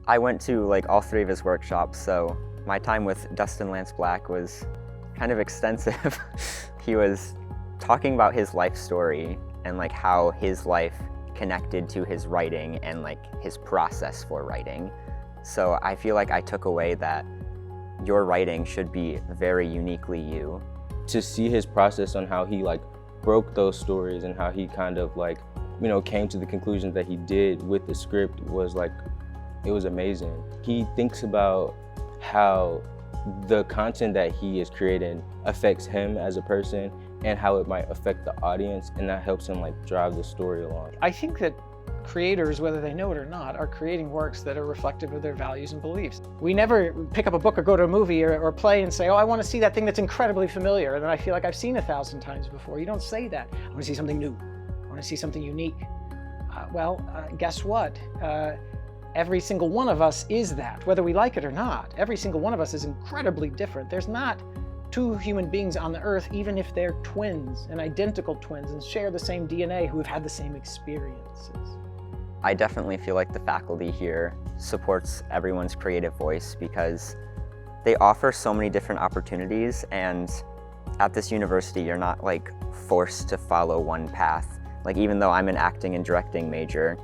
I went to like all 3 of his workshops, so my time with Dustin Lance Black was kind of extensive. He was talking about his life story and like how his life connected to his writing and like his process for writing. So I feel like I took away that your writing should be very uniquely you. To see his process on how he like broke those stories and how he kind of like, you know, came to the conclusions that he did with the script was like, it was amazing. He thinks about how the content that he is creating affects him as a person and how it might affect the audience, and that helps him like drive the story along. I think that creators, whether they know it or not, are creating works that are reflective of their values and beliefs. We never pick up a book or go to a movie or play and say, oh, I want to see that thing that's incredibly familiar and then I feel like I've seen 1,000 times before. You don't say that. I want to see something new. I want to see something unique. Guess what? Every single one of us is that, whether we like it or not. Every single one of us is incredibly different. There's not 2 human beings on the earth, even if they're twins and identical twins and share the same DNA, who have had the same experiences. I definitely feel like the faculty here supports everyone's creative voice because they offer so many different opportunities, and at this university you're not like forced to follow one path. Like even though I'm an acting and directing major,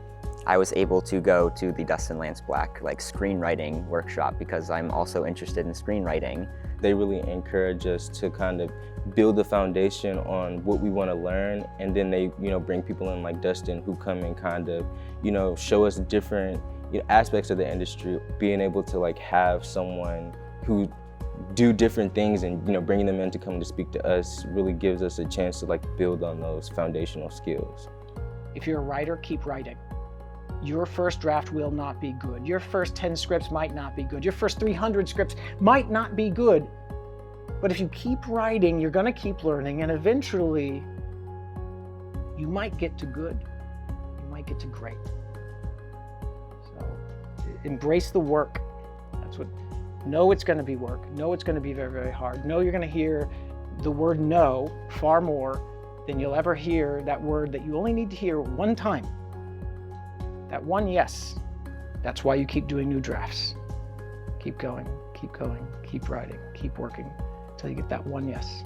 I was able to go to the Dustin Lance Black like screenwriting workshop because I'm also interested in screenwriting. They really encourage us to kind of build a foundation on what we want to learn, and then they, you know, bring people in like Dustin who come and kind of, you know, show us different, you know, aspects of the industry. Being able to like have someone who do different things and, you know, bringing them in to come to speak to us really gives us a chance to like build on those foundational skills. If you're a writer, keep writing. Your first draft will not be good. Your first 10 scripts might not be good. Your first 300 scripts might not be good. But if you keep writing, you're going to keep learning, and eventually you might get to good. You might get to great. So embrace the work. That's what. Know it's going to be work. Know it's going to be very, very hard. Know you're going to hear the word no far more than you'll ever hear that word that you only need to hear one time. That one yes. That's why you keep doing new drafts. Keep going, keep writing, keep working until you get that one yes.